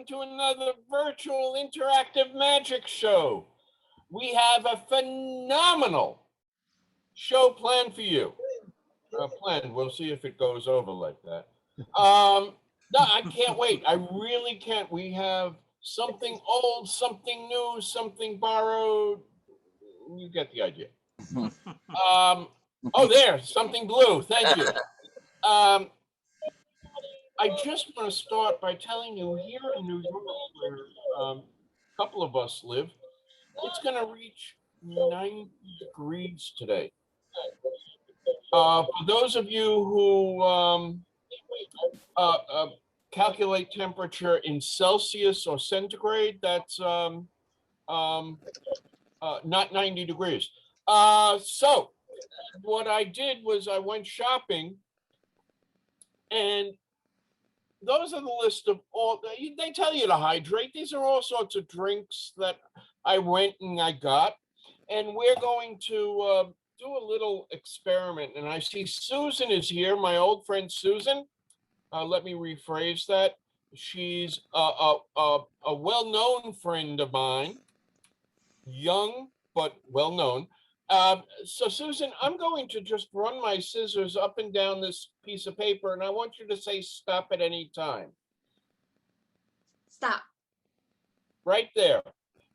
to another virtual interactive magic show. We have a phenomenal show planned for you. We'll see if it goes over like that. No, I can't wait. I really can't. We have something old, something new, something borrowed. You get the idea. Oh, there, something blue. Thank you. I just want to start by telling you here in New York, where a couple of us live, it's going to reach 90 degrees today. For those of you who calculate temperature in Celsius or centigrade, that's not 90 degrees. So what I did was I went shopping, and those are the list of all, they tell you to hydrate. These are all sorts of drinks that I went and I got. And we're going to do a little experiment. And I see Susan is here, my old friend Susan. Let me rephrase that. She's a well-known friend of mine, young but well-known. So Susan, I'm going to just run my scissors up and down this piece of paper, and I want you to say stop at any time. Stop. Right there.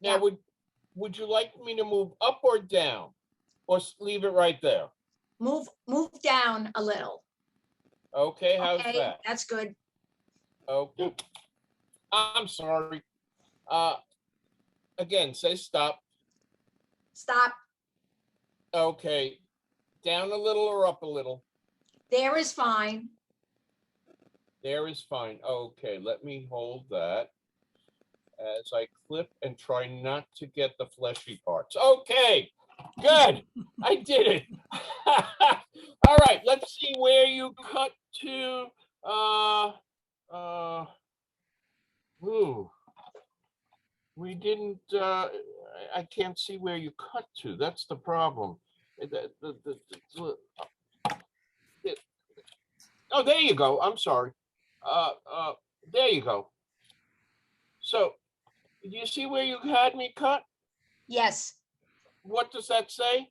Now, Yeah. would you like me to move up or down, or leave it right there? Move down a little. Okay, how's Okay, that? that's good. Okay. I'm sorry. Again, say stop. Stop. Okay. Down a little or up a little? There is fine. There is fine. Okay, let me hold that as I clip and try not to get the fleshy parts. Okay, good. I did it. All right, let's see where you cut to. We didn't, I can't see where you cut to. That's the problem. Oh, there you go. I'm sorry. There you go. So, do you see where you had me cut? Yes. What does that say?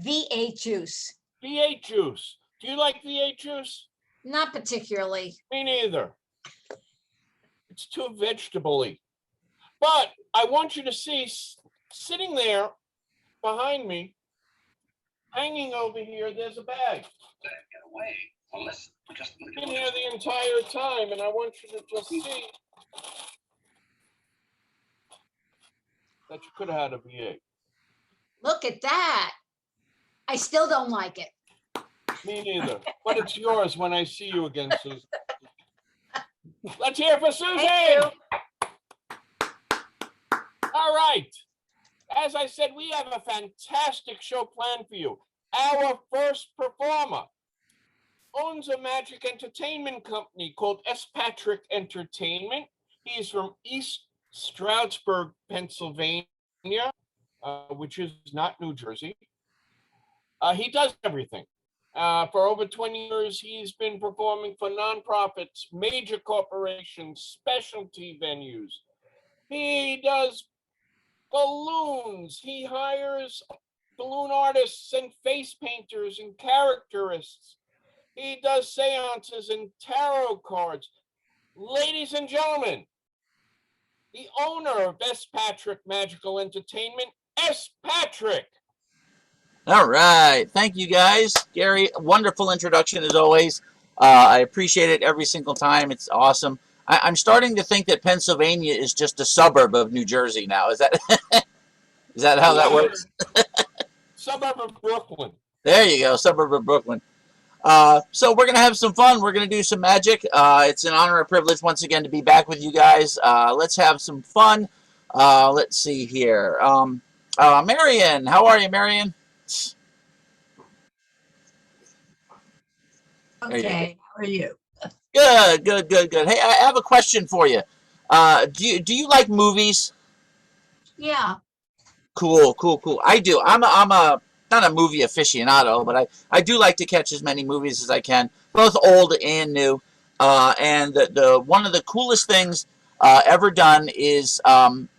V8 juice. V8 juice. Do you like V8 juice? Not particularly. Me neither. It's too vegetable-y. But I want you to see, sitting there behind me, hanging over here, there's a bag. Get away. Well, listen, just Been here the entire time, and I want you to just see that you could have had a V8. Look at that. I still don't like it. Me neither. But it's yours when I see you again, Susan. Let's hear it for Susan. Thank you. All right. As I said, we have a fantastic show planned for you. Our first performer owns a magic entertainment company called S. Patrick Entertainment. He's from East Stroudsburg, Pennsylvania, which is not New Jersey. He does everything. For over 20 years, he's been performing for nonprofits, major corporations, specialty venues. He does balloons. He hires balloon artists and face painters and characterists. He does seances and tarot cards. Ladies and gentlemen, the owner of S. Patrick Magical Entertainment, S. Patrick. All right. Thank you, guys. Gary, wonderful introduction as always. I appreciate it every single time. It's awesome. I'm starting to think that Pennsylvania is just a suburb of New Jersey now. Is that is that how that works? Suburb of Brooklyn. There you go, suburb of Brooklyn. So we're going to have some fun. We're going to do some magic. It's an honor and privilege once again to be back with you guys. Let's have some fun. Let's see here. Marion, how are you, Marion? Okay, how are you? Good, good, good, good. Hey, I have a question for you. Do you like movies? Yeah, Cool, cool, cool. I do. I'm a not a movie aficionado, but I do like to catch as many movies as I can, both old and new. And the one of the coolest things ever done is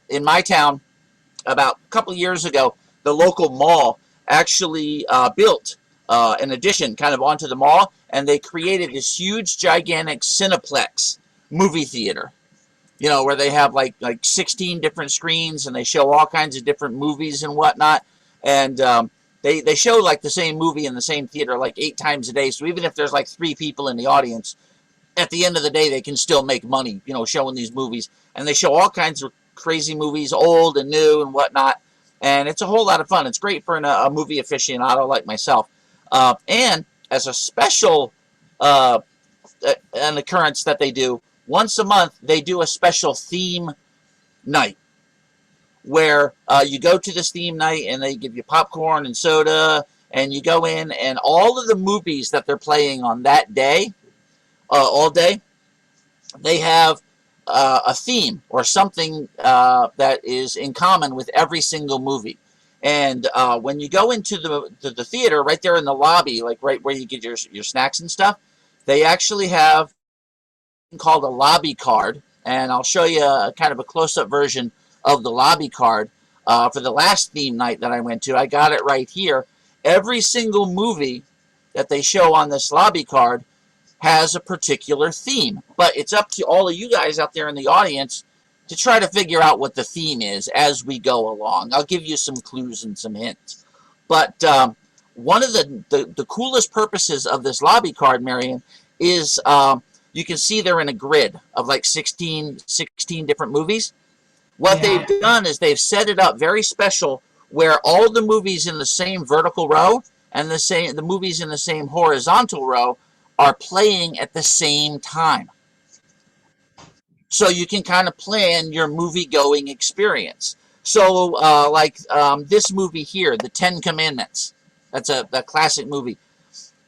in my town about a couple of years ago, the local mall actually built an addition kind of onto the mall, and they created this huge, gigantic Cineplex movie theater. You know, where they have like 16 different screens, and they show all kinds of different movies and whatnot. And they show like the same movie in the same theater like 8 times a day. So even if there's like 3 people in the audience, at the end of the day, they can still make money, you know, showing these movies. And they show all kinds of crazy movies, old and new and whatnot. And it's a whole lot of fun. It's great for a movie aficionado like myself. And as a special an occurrence that they do, once a month, they do a special theme night where you go to this theme night and they give you popcorn and soda, and you go in, and all of the movies that they're playing on that day, all day, they have a theme or something that is in common with every single movie. And when you go into the theater, right there in the lobby, like right where you get your snacks and stuff, they actually have called a lobby card, and I'll show you kind of a close-up version of the lobby card for the last theme night that I went to. I got it right here. Every single movie that they show on this lobby card has a particular theme, but it's up to all of you guys out there in the audience to try to figure out what the theme is as we go along. I'll give you some clues and some hints. But one of the coolest purposes of this lobby card, Marion, is you can see they're in a grid of like 16 different movies. What they've done is they've set it up very special where all the movies in the same vertical row and the movies in the same horizontal row are playing at the same time. So you can kind of plan your movie-going experience. So like this movie here, The 10 Commandments. That's a classic movie.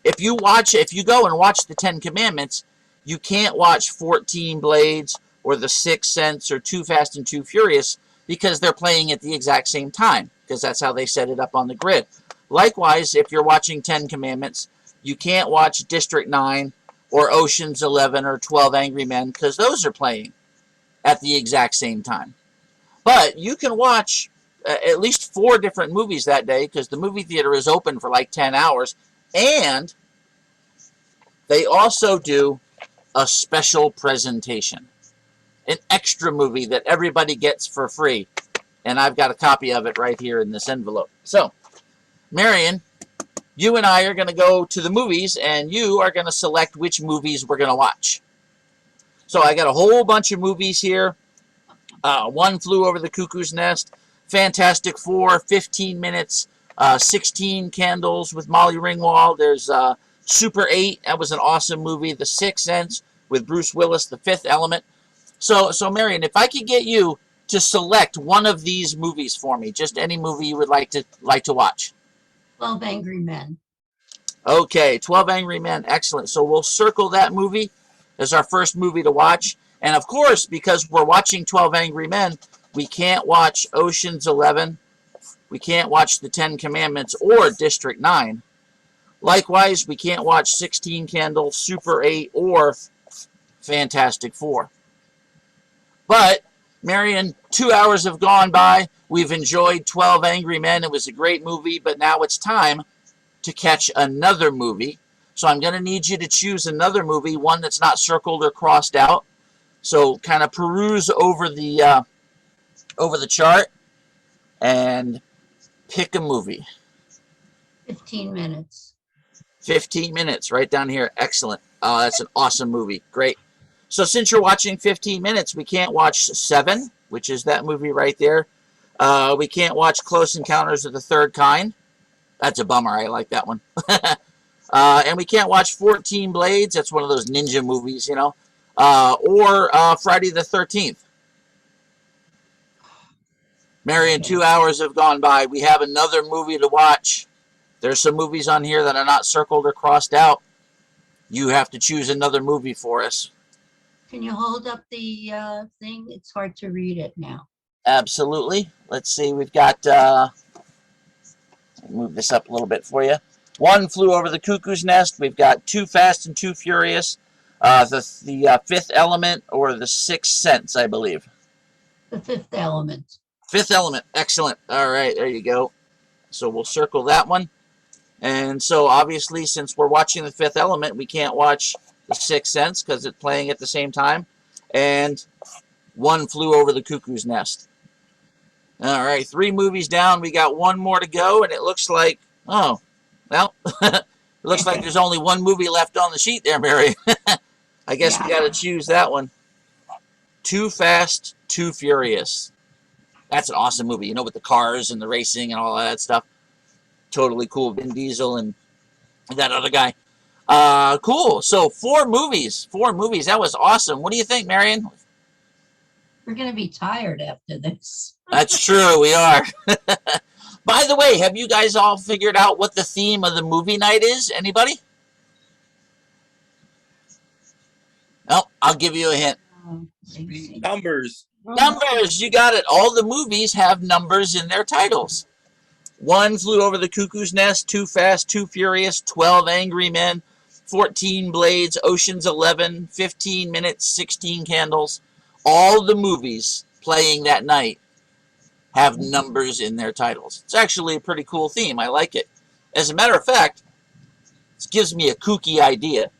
If you go and watch The 10 Commandments, you can't watch 14 Blades or The Sixth Sense or Too Fast and Too Furious because they're playing at the exact same time, because that's how they set it up on the grid. Likewise, if you're watching 10 Commandments, you can't watch District 9 or Ocean's 11 or 12 Angry Men because those are playing at the exact same time. But you can watch at least 4 different movies that day because the movie theater is open for like 10 hours. And they also do a special presentation, an extra movie that everybody gets for free. And I've got a copy of it right here in this envelope. So, Marion, you and I are going to go to the movies, and you are going to select which movies we're going to watch. So I got a whole bunch of movies here. One Flew Over the Cuckoo's Nest, Fantastic Four, 15 Minutes, 16 Candles with Molly Ringwald. There's Super 8. That was an awesome movie. The Sixth Sense with Bruce Willis, The Fifth Element. So Marion, if I could get you to select one of these movies for me, just any movie you would like to watch. 12 Angry Men. Okay, 12 Angry Men. Excellent. So we'll circle that movie as our first movie to watch. And of course, because we're watching 12 Angry Men, we can't watch Ocean's 11. We can't watch The 10 Commandments or District 9. Likewise, we can't watch 16 Candles, Super 8, or Fantastic Four. But, Marion, 2 hours have gone by. We've enjoyed 12 Angry Men. It was a great movie, but now it's time to catch another movie. So I'm going to need you to choose another movie, one that's not circled or crossed out. So kind of peruse over the chart and pick a movie. 15 minutes. 15 minutes, right down here. Excellent. That's an awesome movie. Great. So since you're watching 15 minutes, we can't watch 7, which is that movie right there. We can't watch Close Encounters of the Third Kind. That's a bummer. I like that one. And we can't watch 14 Blades. That's one of those ninja movies, you know. Or Friday the 13th. Marion, 2 hours have gone by. We have another movie to watch. There's some movies on here that are not circled or crossed out. You have to choose another movie for us. Can you hold up the thing? It's hard to read it now. Absolutely. Let's see. We've got... move this up a little bit for you. One Flew Over the Cuckoo's Nest. We've got Too Fast and Too Furious. The Fifth Element or The Sixth Sense, I believe. The Fifth Element. Fifth Element. Excellent. All right, there you go. So we'll circle that one. And so obviously, since we're watching The Fifth Element, we can't watch The Sixth Sense because it's playing at the same time. And One Flew Over the Cuckoo's Nest. All right, 3 movies down. We got 1 more to go, and it looks like, oh, well, it looks like there's only 1 movie left on the sheet there, Mary. I guess we got to choose that one. Too Fast, Too Furious. That's an awesome movie, you know, with the cars and the racing and all of that stuff. Totally cool. Vin Diesel and that other guy. Cool. So 4 movies. 4 movies. That was awesome. What do you think, Marion? We're going to be tired after this. That's true. We are. By the way, have you guys all figured out what the theme of the movie night is? Anybody? Oh, I'll give you a hint. Numbers. Numbers. You got it. All the movies have numbers in their titles. One Flew Over the Cuckoo's Nest, Too Fast, Too Furious, 12 Angry Men, 14 Blades, Ocean's 11, 15 Minutes, 16 Candles. All the movies playing that night have numbers in their titles. It's actually a pretty cool theme. I like it. As a matter of fact, it gives me a kooky idea.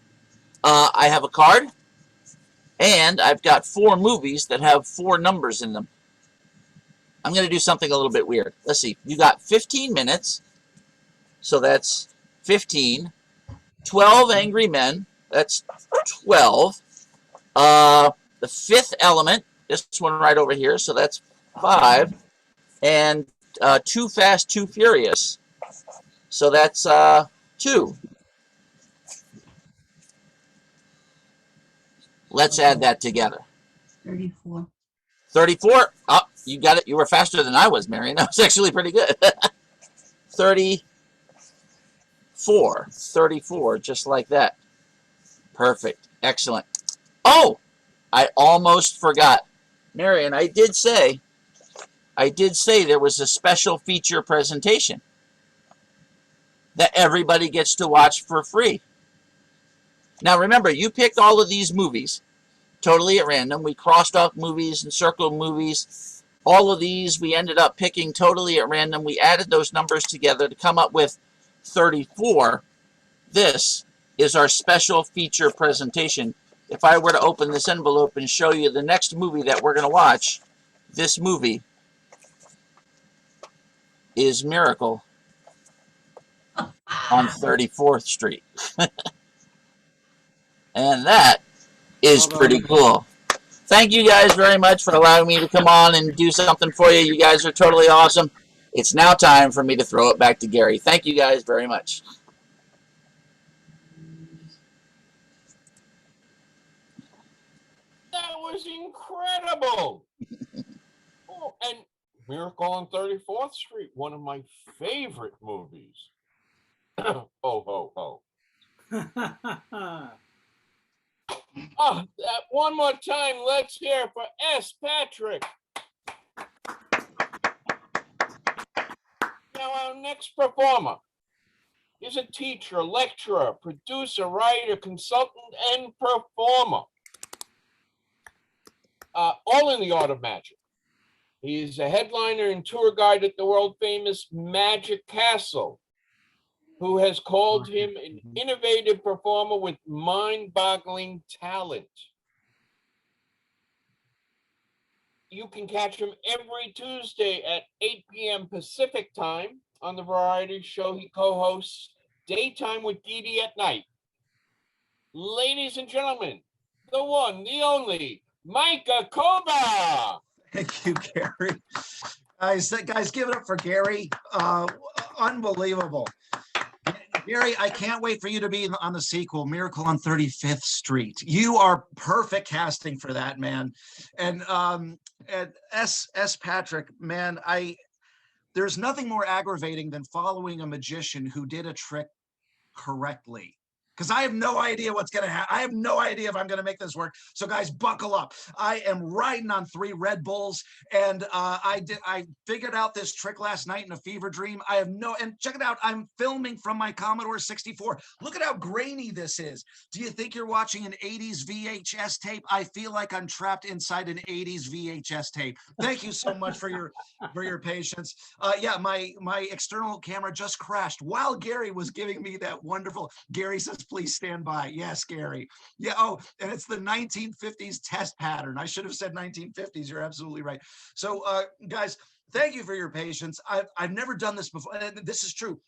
I have a card, and I've got 4 movies that have 4 numbers in them. I'm going to do something a little bit weird. Let's see. You got 15 minutes, so that's 15. 12 Angry Men, that's 12. The Fifth Element, this one right over here, so that's 5. And Too Fast, Too Furious, so that's 2. Let's add that together. 34. 34. Oh, you got it. You were faster than I was, Marion. That was actually pretty good. 34. 34, just like that. Perfect. Excellent. Oh, I almost forgot. Marion, I did say there was a special feature presentation that everybody gets to watch for free. Now remember, you picked all of these movies totally at random. We crossed off movies and circled movies. All of these we ended up picking totally at random. We added those numbers together to come up with 34. This is our special feature presentation. If I were to open this envelope and show you the next movie that we're going to watch, this movie is Miracle on 34th Street. And that is pretty cool. Thank you guys very much for allowing me to come on and do something for you. You guys are totally awesome. It's now time for me to throw it back to Gary. Thank you guys very much. That was incredible. Oh, and Miracle on 34th Street, one of my favorite movies. Oh, ho, ho. Oh, one more time, let's hear for S. Patrick. Now, our next performer is a teacher, lecturer, producer, writer, consultant, and performer. All in the art of magic. He is a headliner and tour guide at the world-famous Magic Castle, who has called him an innovative performer with mind-boggling talent. You can catch him every Tuesday at 8 p.m. Pacific time on the variety show he co-hosts, Daytime with Dee Dee at Night. Ladies and gentlemen, the one, the only, Micah Koba. Thank you, Gary. Guys, give it up for Gary. Unbelievable. Gary, I can't wait for you to be on the sequel, Miracle on 35th Street. You are perfect casting for that, man. And S. Patrick, man, there's nothing more aggravating than following a magician who did a trick correctly because I have no idea what's going to happen. I have no idea if I'm going to make this work. So guys, buckle up. I am riding on 3 Red Bulls, and I figured out this trick last night in a fever dream. And check it out. I'm filming from my Commodore 64. Look at how grainy this is. Do you think you're watching an 80s VHS tape? I feel like I'm trapped inside an 80s VHS tape. Thank you so much for your patience. Yeah, my external camera just crashed while Gary was giving me that wonderful. Gary says, please stand by. Yes, Gary. Yeah. Oh, and it's the 1950s test pattern. I should have said 1950s. You're absolutely right. So, guys, thank you for your patience. I've never done this before, and this is true.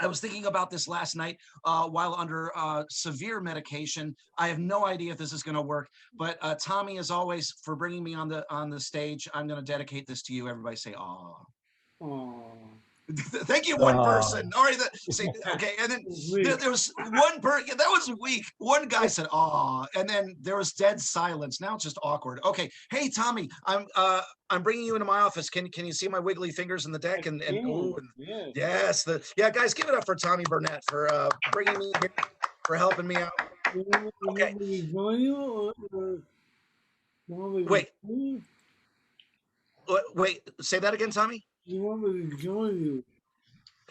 I was thinking about this last night while under severe medication. I have no idea if this is going to work, but Tommy, as always, for bringing me on the stage, I'm going to dedicate this to you. Everybody say, "Aw." Thank you, one person. All right, okay, and then there was one person. That was weak. One guy said, "Aw," and then there was dead silence. Now it's just awkward. Okay, hey Tommy, I'm bringing you into my office. Can you see my wiggly fingers in the deck? And yes, guys, give it up for Tommy Burnett for bringing me here, for helping me out. Okay. Wait, say that again, Tommy. You want me to join you?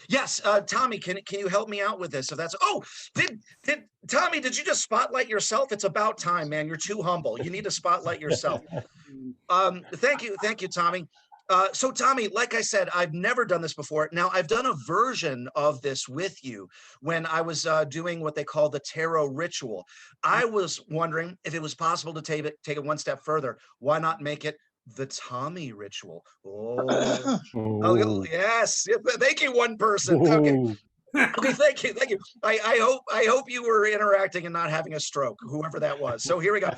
Yes, Tommy, can you help me out with this? So that's Tommy, did you just spotlight yourself? It's about time, man. You're too humble. You need to spotlight yourself. Thank you, Tommy. So Tommy, like I said, I've never done this before. Now I've done a version of this with you when I was doing what they call the tarot ritual. I was wondering if it was possible to take it one step further. Why not make it the Tommy ritual? Oh, yes. Thank you, one person. Okay. Okay, thank you. I hope you were interacting and not having a stroke, whoever that was. So here we go.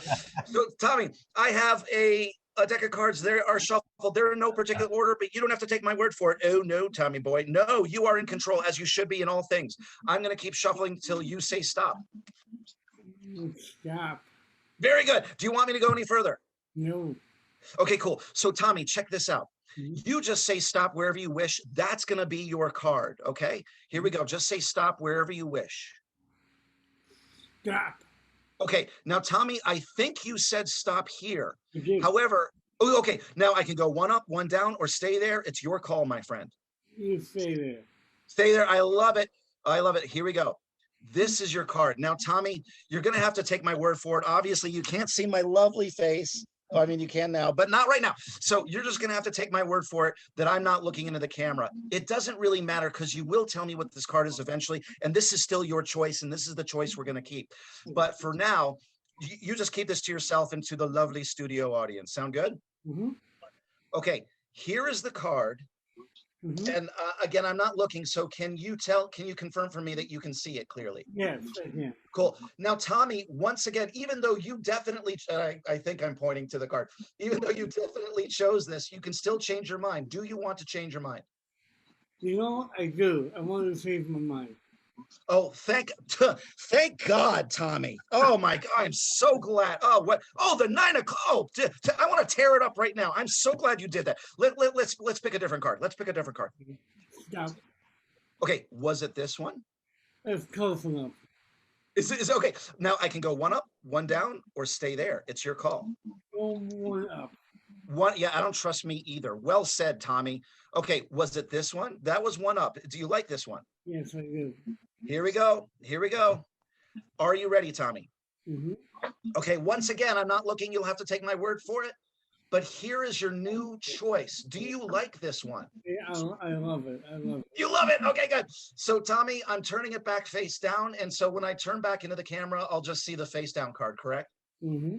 So Tommy, I have a deck of cards. They are shuffled. They're in no particular order, but you don't have to take my word for it. Oh no, Tommy boy. No, you are in control, as you should be in all things. I'm going to keep shuffling until you say stop. Stop. Very good. Do you want me to go any further? No. Okay, cool. So Tommy, check this out. You just say stop wherever you wish. That's going to be your card. Okay, here we go. Just say stop wherever you wish. Stop. Okay, now Tommy, I think you said stop here. Okay. However, okay, now I can go one up, one down, or stay there. It's your call, my friend. You stay there. Stay there. I love it. I love it. Here we go. This is your card. Now, Tommy, you're going to have to take my word for it. Obviously, you can't see my lovely face. I mean, you can now, but not right now. So you're just going to have to take my word for it that I'm not looking into the camera. It doesn't really matter because you will tell me what this card is eventually. And this is still your choice. And this is the choice we're going to keep. But for now, you just keep this to yourself and to the lovely studio audience. Sound good? Mm-hmm. Okay. Here is the card. Mm-hmm. And again, I'm not looking. So can you confirm for me that you can see it clearly? Yes, I can. Cool. Now, Tommy, once again, even though you definitely, I think I'm pointing to the card, even though you definitely chose this, you can still change your mind. Do you want to change your mind? You know, I do. I want to change my mind. Oh, thank God, Tommy. Oh my God, I'm so glad. Oh, what? Oh, the 9 o'clock. Oh, I want to tear it up right now. I'm so glad you did that. Let's pick a different card. Let's pick a different card. Stop. Okay, was it this one? That's close enough. Is okay. Now I can go one up, one down, or stay there. It's your call. Go one up. One, yeah, I don't trust me either. Well said, Tommy. Okay, was it this one? That was one up. Do you like this one? Yes, I do. Here we go. Here we go. Are you ready, Tommy? Mm-hmm. Okay, once again, I'm not looking. You'll have to take my word for it. But here is your new choice. Do you like this one? Yeah, I love it. I love it. You love it? Okay, good. So, Tommy, I'm turning it back face down. And so when I turn back into the camera, I'll just see the face down card, correct? Mm-hmm.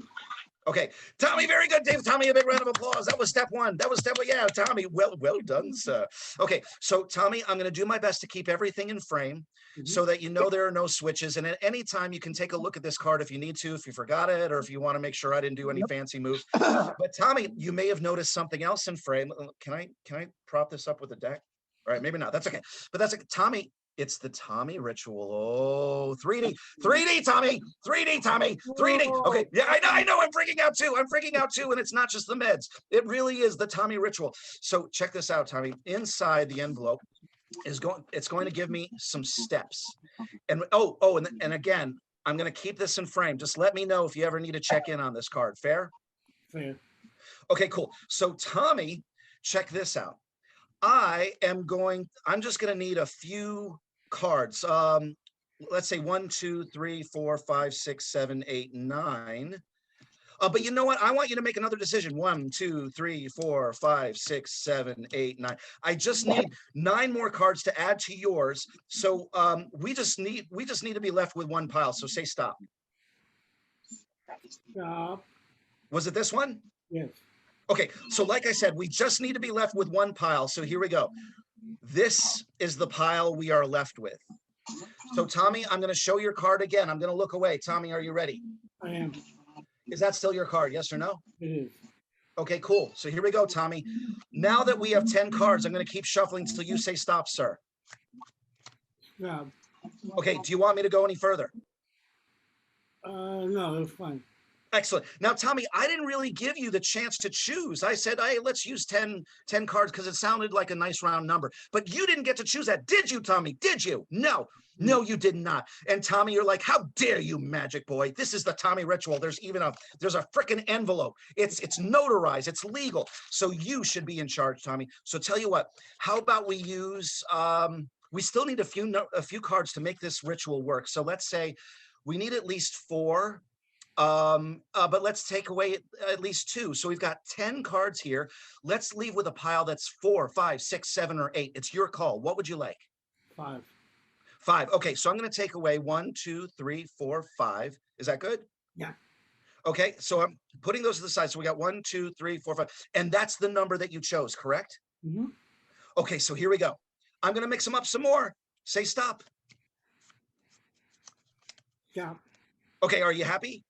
Okay, Tommy, very good, Dave. Tommy, a big round of applause. That was step one. Yeah, Tommy, well done, sir. Okay, so Tommy, I'm going to do my best to keep everything in frame so that you know there are no switches. And at any time, you can take a look at this card if you need to, if you forgot it, or if you want to make sure I didn't do any fancy moves. But Tommy, you may have noticed something else in frame. Can I prop this up with a deck? All right, maybe not. That's okay. But that's okay. Tommy. It's the Tommy ritual. Oh, 3D, Tommy, 3D, Tommy, 3D. Okay, yeah, I know. I'm freaking out too. And it's not just the meds. It really is the Tommy ritual. So check this out, Tommy. Inside the envelope, it's going to give me some steps. And and again, I'm going to keep this in frame. Just let me know if you ever need to check in on this card. Fair? Fair. Okay, cool. So Tommy, check this out. I'm just going to need a few cards. Let's say 1, 2, 3, 4, 5, 6, 7, 8, 9. But you know what? I want you to make another decision. 1, 2, 3, 4, 5, 6, 7, 8, 9. I just need 9 more cards to add to yours. So we just need to be left with one pile. So say stop. Stop. Was it this one? Yes. Okay. So like I said, we just need to be left with one pile. So here we go. This is the pile we are left with. So Tommy, I'm going to show your card again. I'm going to look away. Tommy, are you ready? I am. Is that still your card? Yes or no? It is. Okay, cool. So here we go, Tommy. Now that we have 10 cards, I'm going to keep shuffling until you say stop, sir. Stop. Okay, do you want me to go any further? No, that's fine. Excellent. Now, Tommy, I didn't really give you the chance to choose. I said, hey, let's use 10 cards because it sounded like a nice round number. But you didn't get to choose that. Did you, Tommy? Did you? No. No, you did not. And Tommy, you're like, how dare you, magic boy? This is the Tommy ritual. There's a freaking envelope. It's notarized. It's legal. So you should be in charge, Tommy. So tell you what, how about we use, we still need a few cards to make this ritual work. So let's say we need at least 4. But let's take away at least 2. So we've got 10 cards here. Let's leave with a pile that's 4, 5, 6, 7, or 8. It's your call. What would you like? 5. 5. Okay, so I'm going to take away 1, 2, 3, 4, 5. Is that good? Yeah. Okay, so I'm putting those to the side. So we got 1, 2, 3, 4, 5. And that's the number that you chose, correct? Mm-hmm. Okay, so here we go. I'm going to mix them up some more. Say stop. Stop. Okay, are you happy?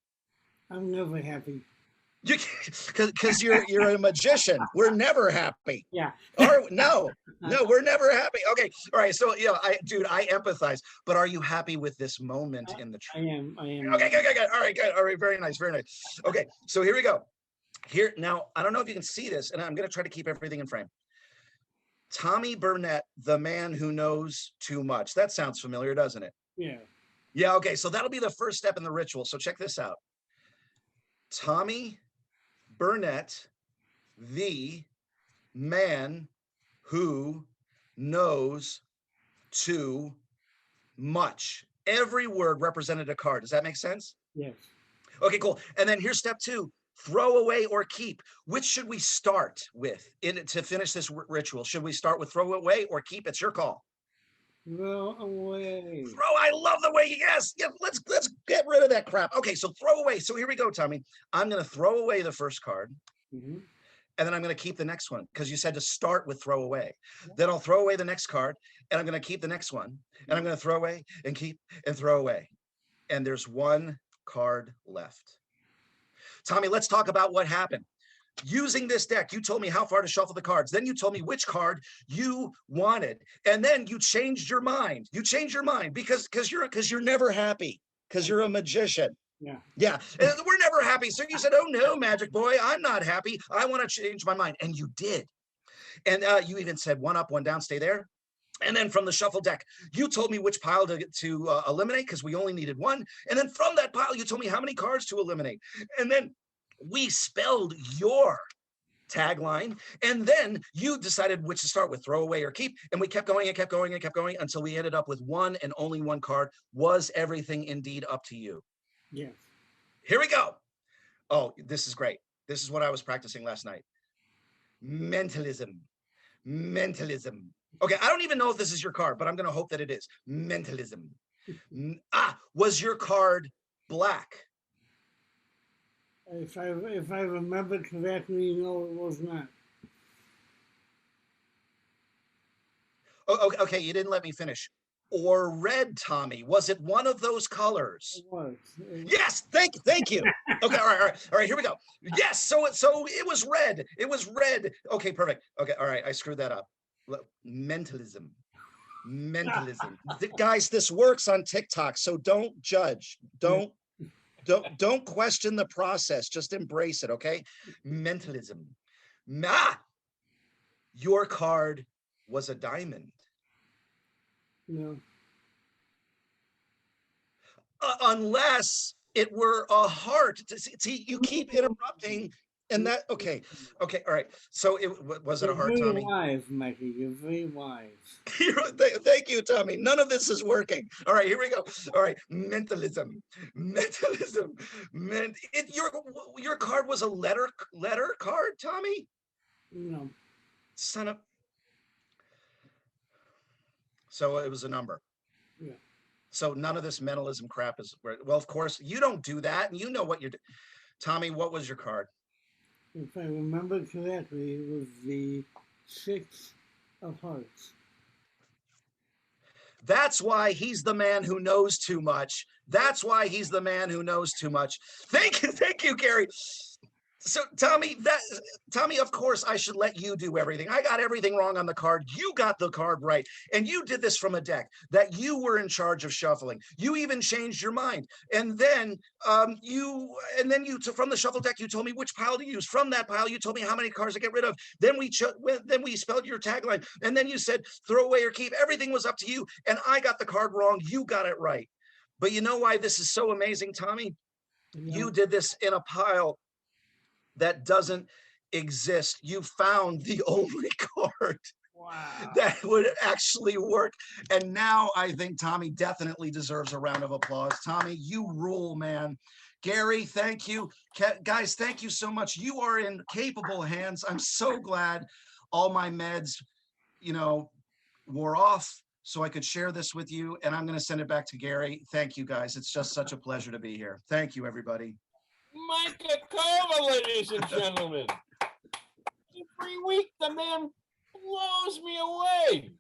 I'm never happy. Because you're a magician. We're never happy. Yeah. No, we're never happy. Okay, all right. So I empathize. But are you happy with this moment in the tree? I am. Okay, good. All right, good. All right, very nice. Okay, so here we go. Here now, I don't know if you can see this, and I'm going to try to keep everything in frame. Tommy Burnett, the man who knows too much. That sounds familiar, doesn't it? Yeah. Yeah. Okay, so that'll be the first step in the ritual. So check this out. Tommy Burnett, the man who knows too much. Every word represented a card. Does that make sense? Yes. Okay, cool. And then here's step 2. Throw away or keep. Which should we start with to finish this ritual? Should we start with throw away or keep? It's your call. Throw away. I love the way, yes, let's get rid of that crap. Okay, so throw away. So here we go, Tommy. I'm going to throw away the first card. Mm-hmm. And then I'm going to keep the next one because you said to start with throw away. Then I'll throw away the next card and I'm going to keep the next one. And I'm going to throw away and keep and throw away. And there's one card left. Tommy, let's talk about what happened. Using this deck, you told me how far to shuffle the cards. Then you told me which card you wanted. And then you changed your mind. You changed your mind because you're never happy because you're a magician. Yeah. And we're never happy. So you said, oh no, magic boy, I'm not happy. I want to change my mind. And you did. And you even said 1 up, 1 down, stay there. And then from the shuffle deck, you told me which pile to eliminate because we only needed 1. And then from that pile, you told me how many cards to eliminate. And then we spelled your tagline. And then you decided which to start with, throw away or keep. And we kept going and kept going and kept going until we ended up with 1 and only 1 card. Was everything indeed up to you? Yes. Here we go. Oh, this is great. This is what I was practicing last night. Mentalism. Okay, I don't even know if this is your card, but I'm going to hope that it is. Mentalism. Was your card black? If I remember correctly, no, it was not. Oh, okay, you didn't let me finish. Or red, Tommy? Was it one of those colors? It was. Yes, thank you. Okay, all right, here we go. Yes, so it was red. It was red. Okay, perfect. Okay, all right, I screwed that up. Mentalism. Guys, this works on TikTok, so don't judge. Don't question the process. Just embrace it, okay? Mentalism. Your card was a diamond. No. Unless it were a heart. See, you keep interrupting, and that okay, all right. So was it a You're heart, very Tommy? wise, Micah. You're very wise. Thank you, Tommy. None of this is working. All right, here we go. All right, mentalism. Your card was a letter card, Tommy. No. Son of. So it was a number. Yeah. So none of this mentalism crap is well. Of course, you don't do that, and you know what you're doing. Tommy, what was your card? If I remember correctly, it was the 6 of hearts. That's why he's the man who knows too much. That's why he's the man who knows too much. Thank you, Gary. So Tommy, of course I should let you do everything. I got everything wrong on the card. You got the card right. And you did this from a deck that you were in charge of shuffling. You even changed your mind. And then from the shuffle deck, you told me which pile to use. From that pile, you told me how many cards to get rid of. Then we spelled your tagline. And then you said, throw away or keep. Everything was up to you. And I got the card wrong. You got it right. But you know why this is so amazing, Tommy? Yeah. You did this in a pile that doesn't exist. You found the only card that would actually work. And now I think Tommy definitely deserves a round of applause. Tommy, you rule, man. Gary, thank you. Guys, thank you so much. You are in capable hands. I'm so glad all my meds, wore off so I could share this with you. And I'm going to send it back to Gary. Thank you, guys. It's just such a pleasure to be here. Thank you, everybody. Micah Cova, ladies and gentlemen. Every week, the man blows me away.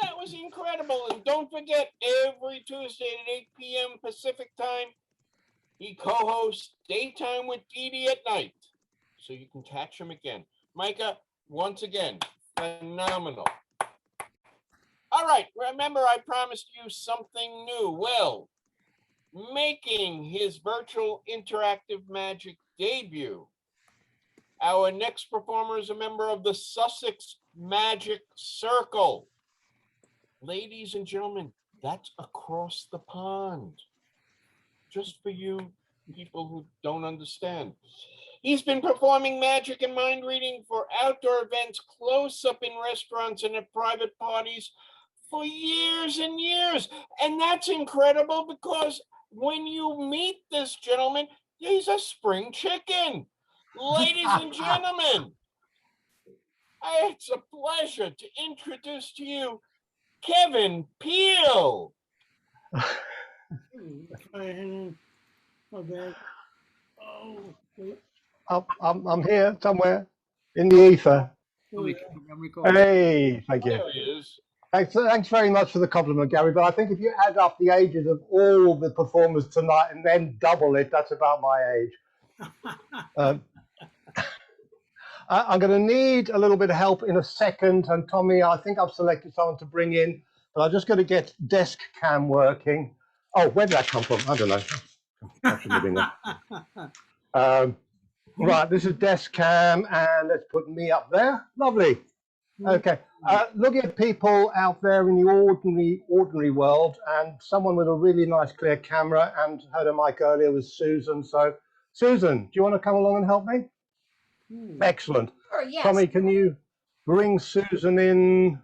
That was incredible. And don't forget, every Tuesday at 8 p.m. Pacific time, he co-hosts Daytime with Dee at night. So you can catch him again. Micah, once again, phenomenal. All right, remember I promised you something new. Well, making his virtual interactive magic debut, our next performer is a member of the Sussex Magic Circle. Ladies and gentlemen, that's across the pond. Just for you people who don't understand. He's been performing magic and mind reading for outdoor events, close up in restaurants and at private parties for years and years. And that's incredible because when you meet this gentleman, he's a spring chicken. Ladies and gentlemen, it's a pleasure to introduce to you Kevin Peel. I'm here somewhere in the ether. Hey, thank you. There he is. Thanks very much for the compliment, Gary. But I think if you add up the ages of all the performers tonight and then double it, that's about my age. I'm going to need a little bit of help in a second. And Tommy, I think I've selected someone to bring in, but I'm just going to get desk cam working. Oh, where did that come from? I don't know. I shouldn't have been there. Right, this is desk cam, and let's put me up there. Lovely. Okay, looking at people out there in the ordinary world, and someone with a really nice clear camera, and heard a mic earlier was Susan. So, Susan, do you want to come along and help me? Excellent. Sure, yes. Tommy, can you bring Susan in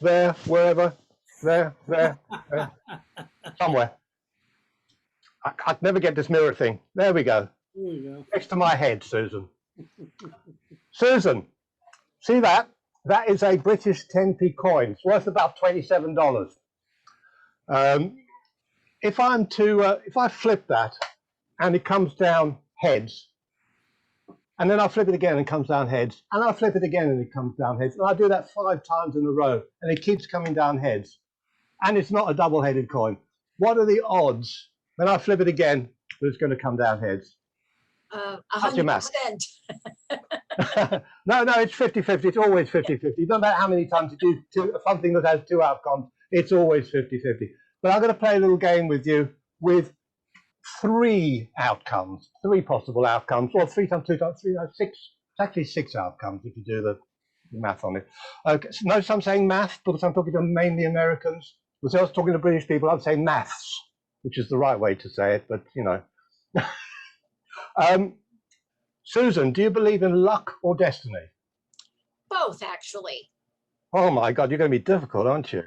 there, wherever, there, somewhere? I never get this mirror thing. There we go. There we go. Next to my head, Susan. Susan, see that? That is a British 10p coin. It's worth about $27. If I flip that and it comes down heads, and then I flip it again and it comes down heads, and I flip it again and it comes down heads, and I do that 5 times in a row, and it keeps coming down heads, and it's not a double-headed coin. What are the odds when I flip it again that it's going to come down heads? 100%. No, it's 50-50. It's always 50-50. No matter how many times you do something that has 2 outcomes, it's always 50-50. But I'm going to play a little game with you with 3 outcomes, 3 possible outcomes, or 3 times 2 times 3, 6. It's actually 6 outcomes if you do math on it. Okay, so notice I'm saying math because I'm talking to mainly Americans. If I was talking to British people, I'd say maths, which is the right way to say it, but you know. Susan, do you believe in luck or destiny? Both, actually. Oh my God, you're going to be difficult, aren't you?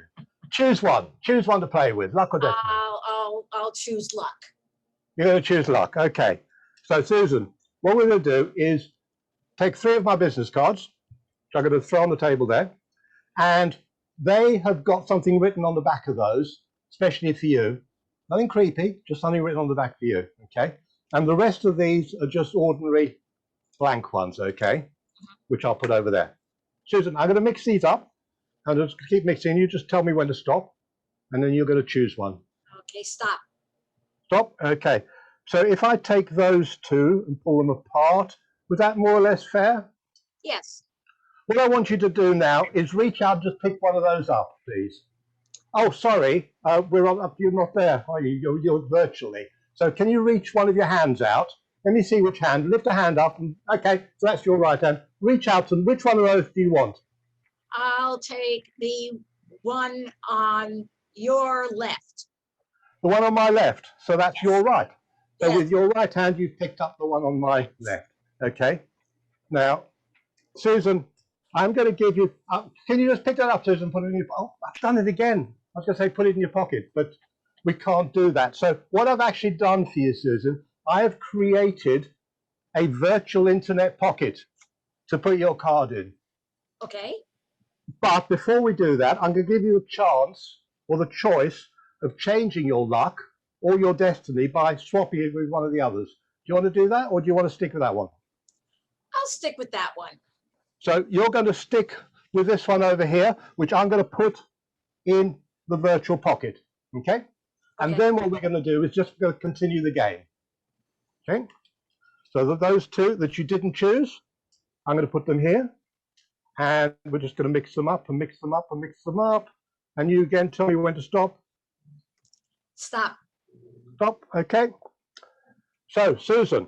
Choose one. Choose one to play with, luck or destiny. I'll choose luck. You're going to choose luck. Okay. So Susan, what we're going to do is take 3 of my business cards, which I'm going to throw on the table there, and they have got something written on the back of those, especially for you. Nothing creepy, just something written on the back for you. Okay. And the rest of these are just ordinary blank ones. Okay. Which I'll put over there. Susan, I'm going to mix these up. I'm just going to keep mixing. You just tell me when to stop, and then you're going to choose one. Okay, stop. Stop. Okay. So if I take those 2 and pull them apart, was that more or less fair? Yes. What I want you to do now is reach out, just pick one of those up, please. Oh, sorry, we're on. You're not there, are you? You're virtually. So can you reach one of your hands out? Let me see which hand. Lift a hand up. And, okay, so that's your right hand. Reach out, and which one of those do you want? I'll take the one on your left. The one on my left. So that's your right. So Yes. with your right hand, you've picked up the one on my left. Okay. Now, Susan, I'm going to give you. Can you just pick that up, Susan? Put it in your. Oh, I've done it again. I was going to say put it in your pocket, but we can't do that. So what I've actually done for you, Susan, I have created a virtual internet pocket to put your card in. Okay. But before we do that, I'm going to give you a chance or the choice of changing your luck or your destiny by swapping it with one of the others. Do you want to do that, or do you want to stick with that one? I'll stick with that one. So you're going to stick with this one over here, which I'm going to put in the virtual pocket. Okay? And then what we're going to do is just going to continue the game. Okay? So those 2 that you didn't choose, I'm going to put them here. And we're just going to mix them up and mix them up and mix them up. And you again tell me when to stop. Stop. Stop. Okay. So, Susan,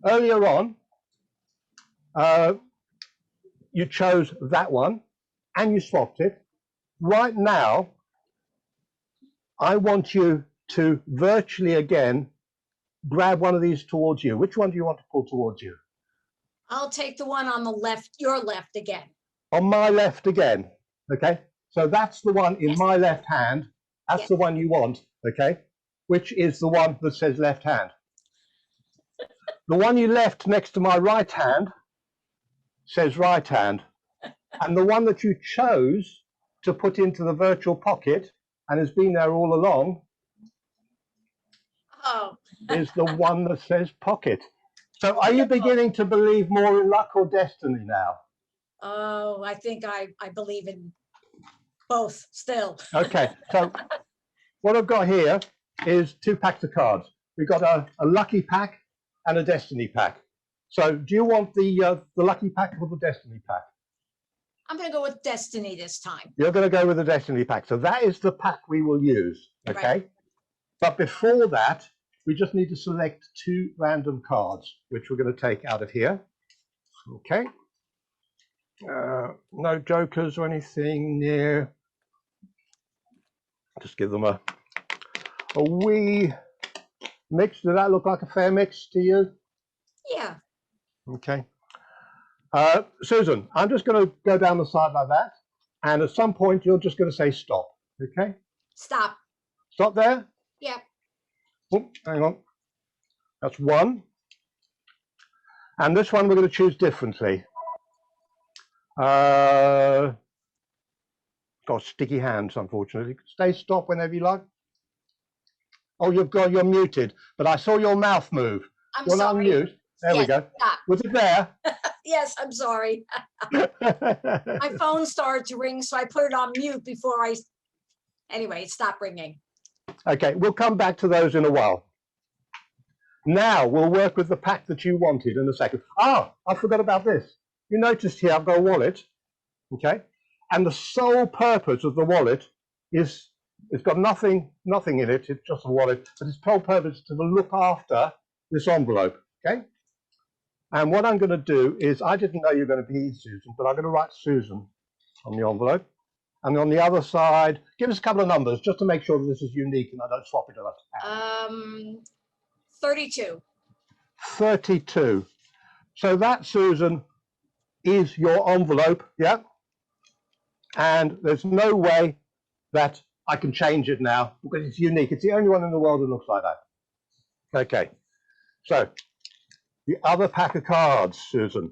earlier on, you chose that one and you swapped it. Right now, I want you to virtually again grab one of these towards you. Which one do you want to pull towards you? I'll take the one on the left, your left again. On my left again. Okay. So that's the one in my left hand. That's the one you want. Okay. Which is the one that says left hand. The one you left next to my right hand says right hand. And the one that you chose to put into the virtual pocket and has been there all along is the one that says pocket. So are you beginning to believe more in luck or destiny now? Oh, I think I believe in both still. Okay, so what I've got here is 2 packs of cards. We've got a lucky pack and a destiny pack. So do you want the lucky pack or the destiny pack? I'm going to go with destiny this time. You're going to go with the destiny pack. So that is the pack we will use, okay? Right. But before that, we just need to select 2 random cards, which we're going to take out of here. Okay. No jokers or anything near. Just give them a wee mix. Does that look like a fair mix to you? Yeah. Okay. Susan, I'm just going to go down the side like that. And at some point, you're just going to say stop. Okay? Stop. Stop there? Yeah. Oh, hang on. That's 1. And this one we're going to choose differently. Got sticky hands, unfortunately. Stay stop whenever you like. Oh, you're muted, but I saw your mouth move. I'm You're sorry. not unmute. There we go. Stop. Was it there? Yes, I'm sorry. My phone started to ring, so I put it on mute before I. Anyway, it stopped ringing. Okay, we'll come back to those in a while. Now we'll work with the pack that you wanted in a second. Ah, I forgot about this. You noticed here I've got a wallet, okay? And the sole purpose of the wallet is it's got nothing in it. It's just a wallet, but its sole purpose is to look after this envelope, okay? And what I'm going to do is, I didn't know you were going to be Susan, but I'm going to write Susan on the envelope. And on the other side, give us a couple of numbers just to make sure that this is unique and I don't swap it out. 32. 32. So that, Susan, is your envelope, yeah? And there's no way that I can change it now because it's unique. It's the only one in the world that looks like that. Okay, so the other pack of cards, Susan.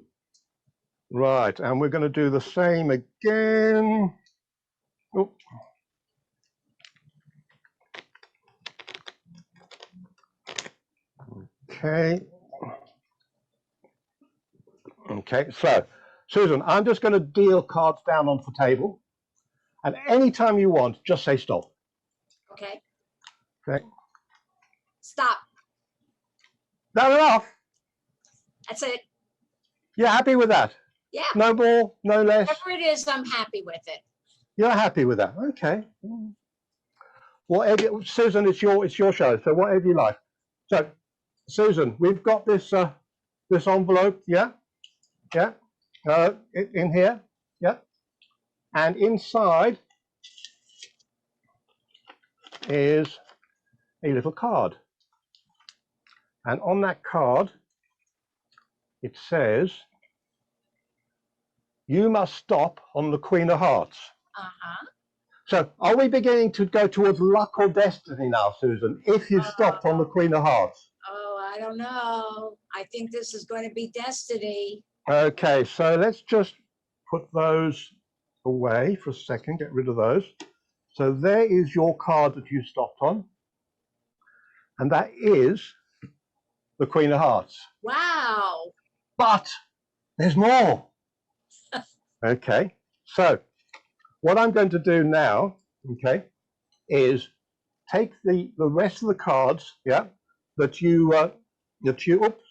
Right, and we're going to do the same again. Oh. Okay. Okay, so Susan, I'm just going to deal cards down onto the table. And anytime you want, just say stop. Okay. Okay. Stop. That enough? That's it. You're happy with that? Yeah. No more, no less? Whatever it is, I'm happy with it. You're happy with that? Okay. Whatever, Susan, it's your show, so whatever you like. So, Susan, we've got this this envelope, yeah? Yeah? In here, yeah? And inside is a little card. And on that card, it says, you must stop on the Queen of Hearts. Uh-huh. So are we beginning to go towards luck or destiny now, Susan, if you stopped on the Queen of Hearts? Oh, I don't know. I think this is going to be destiny. Okay, so let's just put those away for a second, get rid of those. So there is your card that you stopped on. And that is the Queen of Hearts. Wow. But there's more. Okay, so what I'm going to do now, okay, is take the rest of the cards, yeah, that you oops,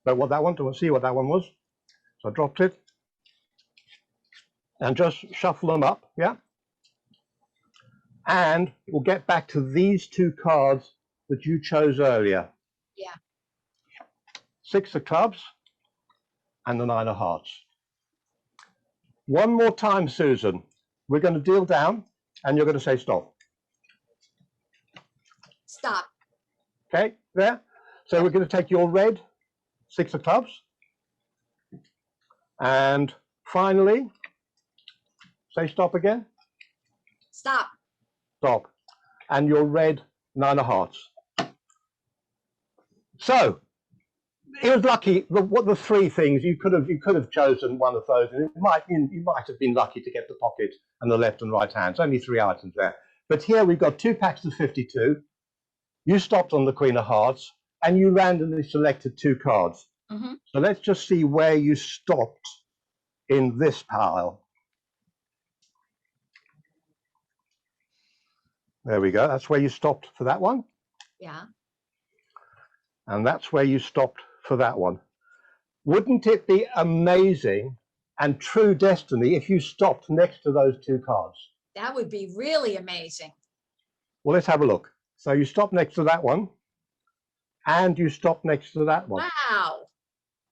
don't want that one, don't see what that one was. So I dropped it. And just shuffle them up, yeah? And we'll get back to these two cards that you chose earlier. Yeah. 6 of clubs and the 9 of hearts. One more time, Susan. We're going to deal down and you're going to say stop. Stop. Okay, there. So we're going to take your red 6 of clubs. And finally, say stop again. Stop. Stop. And your red 9 of hearts. So it was lucky. What the three things you could have chosen one of those, and you might have been lucky to get the pocket and the left and right hands. Only 3 items there. But here we've got 2 packs of 52. You stopped on the Queen of Hearts, and you randomly selected 2 cards. Mm-hmm. So let's just see where you stopped in this pile. There we go. That's where you stopped for that one. Yeah. And that's where you stopped for that one. Wouldn't it be amazing and true destiny if you stopped next to those 2 cards? That would be really amazing. Well, let's have a look. So you stop next to that one, and you stop next to that one. Wow.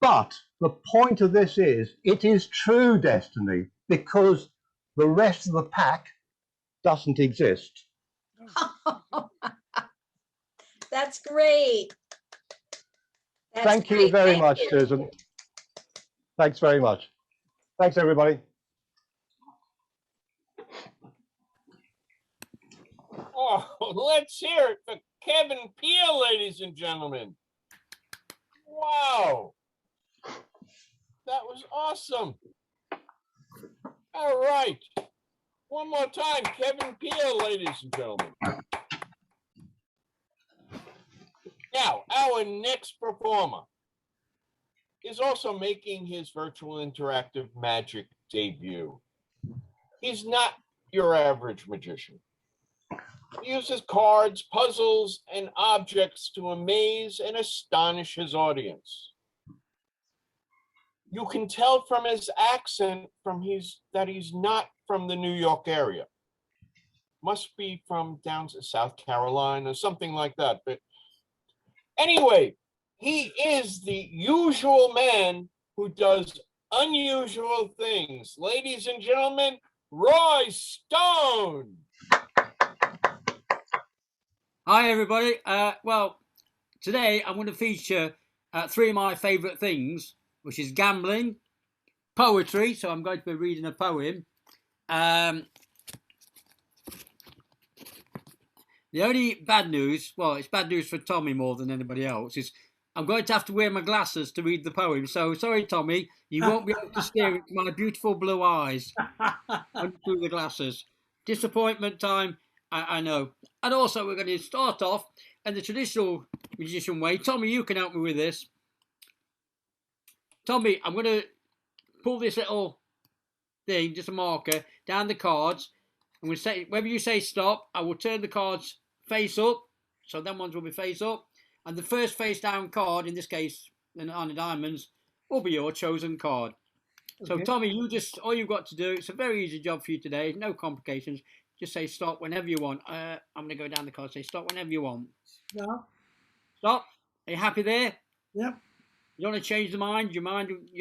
But the point of this is, it is true destiny because the rest of the pack doesn't exist. That's great. That's Thank you great. very Thank much, you. Susan. Thanks very much. Thanks, everybody. Oh, let's hear it for Kevin Peel, ladies and gentlemen. Wow. That was awesome. All right. One more time, Kevin Peel, ladies and gentlemen. Now, our next performer is also making his virtual interactive magic debut. He's not your average magician. He uses cards, puzzles, and objects to amaze and astonish his audience. You can tell from his accent that he's not from the New York area. Must be from down to South Carolina, something like that. But anyway, He is the usual man who does unusual things. Ladies and gentlemen, Roy Stone. Hi, everybody. Well, today I'm going to feature three of my favourite things, which is gambling, poetry. So I'm going to be reading a poem. The only bad news, well, it's bad news for Tommy more than anybody else, is I'm going to have to wear my glasses to read the poem. So sorry, Tommy, you won't be able to stare into my beautiful blue eyes through the glasses. Disappointment time, I know. And also, we're going to start off in the traditional musician way. Tommy, you can help me with this. Tommy, I'm going to pull this little thing, just a marker, down the cards. I'm going to say, whenever you say stop, I will turn the cards face up. So them ones will be face up. And the first face down card, in this case, on the diamonds, will be your chosen card. So Okay. Tommy, all you've got to do, it's a very easy job for you today. No complications. Just say stop whenever you want. I'm going to go down the card, say stop whenever you want. Stop. Stop. Are you happy there? Yep. You want to change the mind? You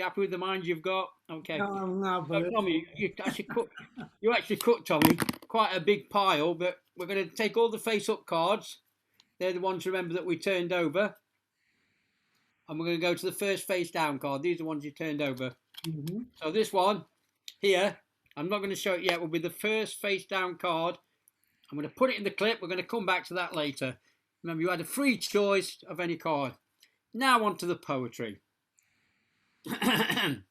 happy with the mind you've got? Okay. No, I'm not, So, but Tommy, you actually cooked, Tommy, quite a big pile, but we're going to take all the face-up cards. They're the ones, remember, that we turned over. And we're going to go to the first face-down card. These are the ones you turned over. mm-hmm. So this one here, I'm not going to show it yet, will be the first face-down card. I'm going to put it in the clip. We're going to come back to that later. Remember, you had a free choice of any card. Now on to the poetry. I'll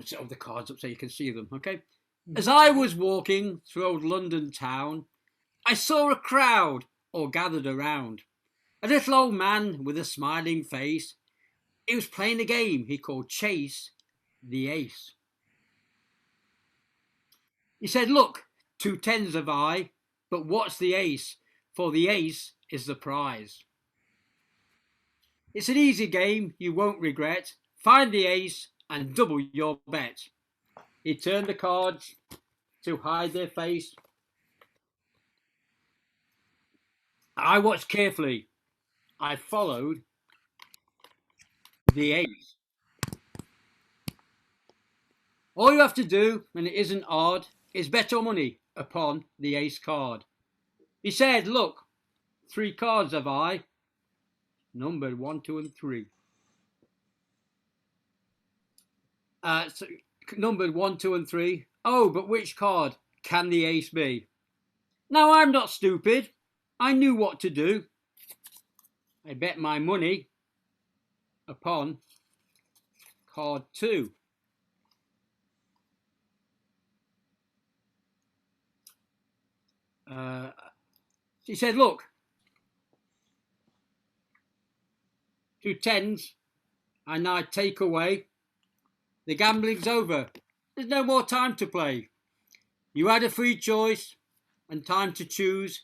set all the cards up so you can see them, okay? As I was walking through old London town, I saw a crowd all gathered around. A little old man with a smiling face. He was playing a game he called Chase the Ace. He said, look, 2 10s have I, but what's the ace? For the ace is the prize. It's an easy game you won't regret. Find the ace and double your bet. He turned the cards to hide their face. I watched carefully. I followed the ace. All you have to do, and it isn't hard, is bet your money upon the ace card. He said, look, 3 cards have I, numbered 1, 2, and 3. So, numbered 1, 2, and 3. Oh, but which card can the ace be? Now, I'm not stupid. I knew what to do. I bet my money upon card 2. He said, look, 2 10s, and I take away. The gambling's over. There's no more time to play. You had a free choice and time to choose,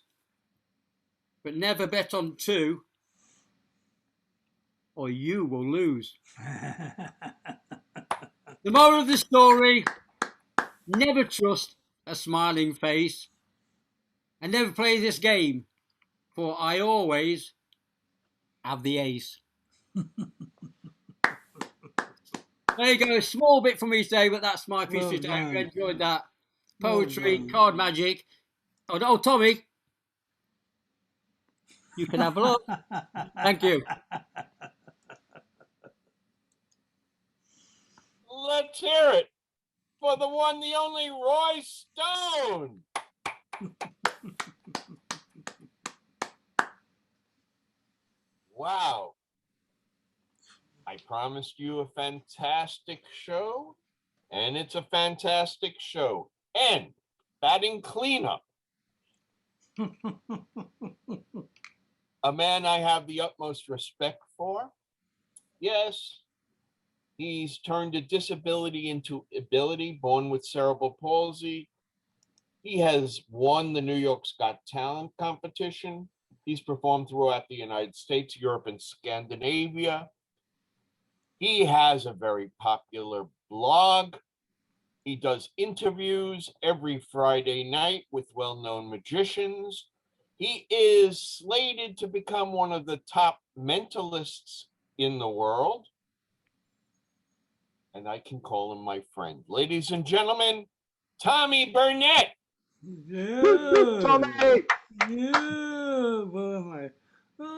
but never bet on 2 or you will lose. The moral of the story, never trust a smiling face and never play this game, for I always have the ace. There you go, a small bit from me today, but that's my piece today. I enjoyed that. Poetry, card magic. Oh, Tommy, you can have a look. Thank you. Let's hear it for the one, the only Roy Stone. Wow. I promised you a fantastic show, and it's a fantastic show. And batting cleanup. A man I have the utmost respect for. Yes, he's turned a disability into ability, born with cerebral palsy. He has won the New York's Got Talent competition. He's performed throughout the United States, Europe, and Scandinavia. He has a very popular blog. He does interviews every Friday night with well-known magicians. He is slated to become one of the top mentalists in the world. And I can call him my friend. Ladies and gentlemen, Tommy Burnett. Yeah. Tommy! Yeah. What am I?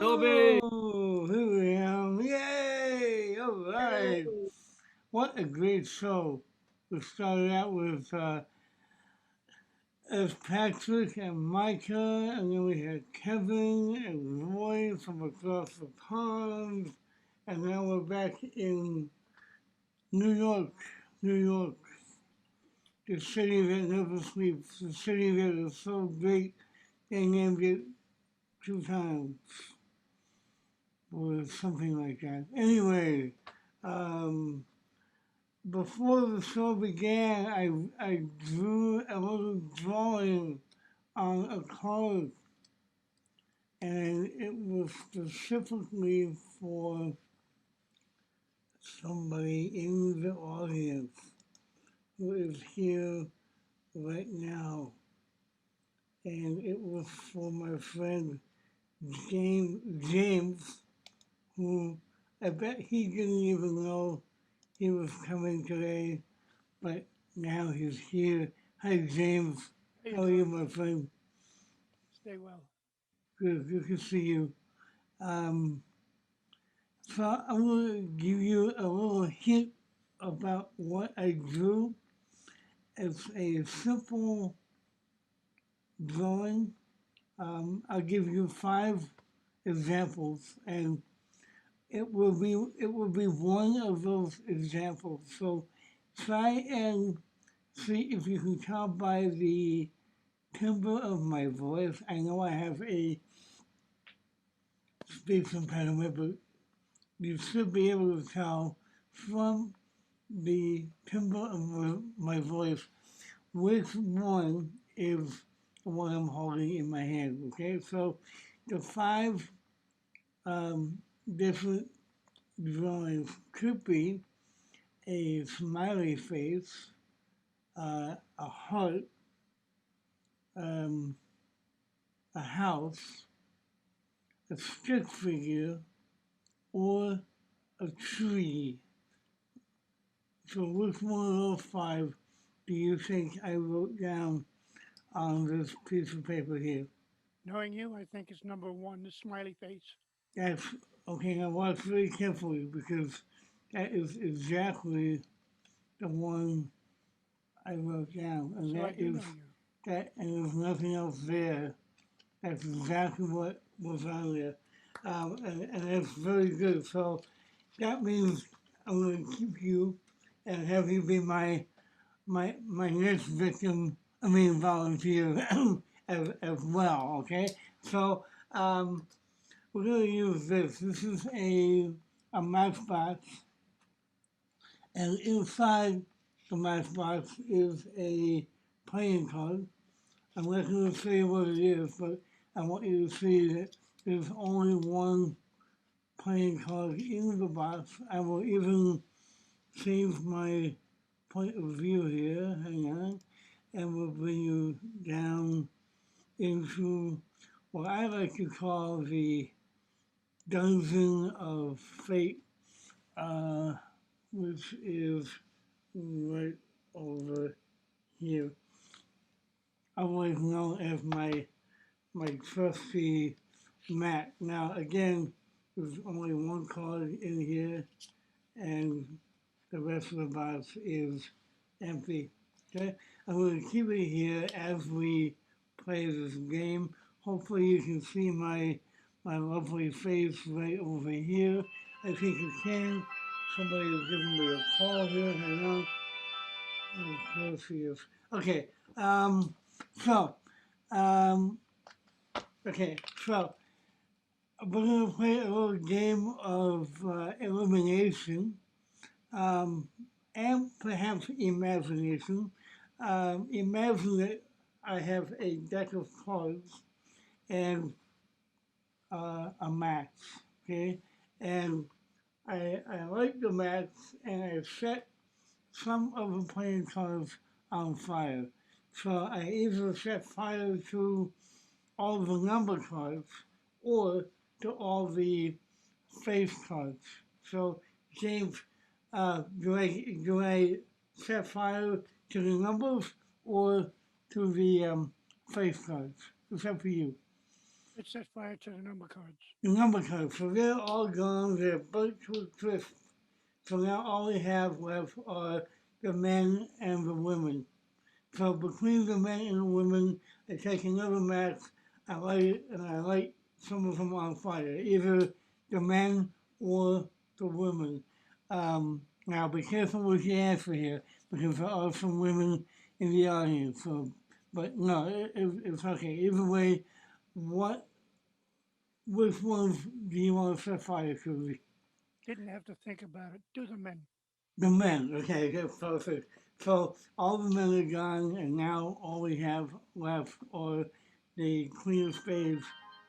Toby. Oh, here we am. Yay! All right. What a great show. We started out with as Patrick and Micah, and then we had Kevin and Roy from across the pond, and now we're back in New York, New York, the city that never sleeps, the city that is so great they named it 2 times, or something like that. Anyway, before the show began, I drew a little drawing on a card, and it was specifically for somebody in the audience who is here right now. And it was for my friend James, who I bet he didn't even know he was coming today, but now he's here. Hi, James. How are you, my friend? Stay well. Good to see you. So I'm going to give you a little hint about what I drew. It's a simple drawing. I'll give you 5 examples, and it will be one of those examples. So try and see if you can tell by the timbre of my voice. I know I have a speech impediment, but you should be able to tell from the timbre of my voice which one is the one I'm holding in my hand. Okay, so the 5 different drawings could be a smiley face, a heart, a house, a stick figure, or a tree. So which one of those 5 do you think I wrote down on this piece of paper here? Knowing you, I think it's number 1, the smiley face. That's okay. Now watch very carefully because that is exactly the one I wrote down, and So I that do is know you. that, and there's nothing else there. That's exactly what was on there, and that's very good. So that means I'm going to keep you and have you be my next victim. I mean volunteer as well. Okay, so we're going to use this. This is a matchbox, and inside the matchbox is a playing card. I'm not going to say what it is, but I want you to see that there's only one playing card in the box. I will even change my point of view here. Hang on. And we'll bring you down into what I like to call the Dungeon of Fate, which is right over here. Otherwise known as my trusty Mac. Now again, there's only one card in here, and the rest of the box is empty. Okay, I'm going to keep it here as we play this game. Hopefully you can see my lovely face right over here. I think you can. Somebody is giving me a call here. Hang on. Of course he is. Okay. So, um, okay. So we're going to play a little game of elimination. And perhaps imagination. Imagine that I have a deck of cards and a match, okay? And I like the match, and I set some of the playing cards on fire. So I either set fire to all the number cards or to all the face cards. So, James, do I set fire to the numbers or to the face cards? It's up to you. It set fire to the number cards. The number cards, so they're all gone. They're burnt to a crisp. So now all we have left are the men and the women. So between the men and the women, I take another match, I light it, and I light some of them on fire, either the men or the women. Now be careful with your answer here, because there are some women in the audience. So, but no, it's okay. Either way, which ones do you want to set fire to? Didn't have to think about it. Do the men. The men, okay, that's perfect. So all the men are gone, and now all we have left are the Queen of Spades,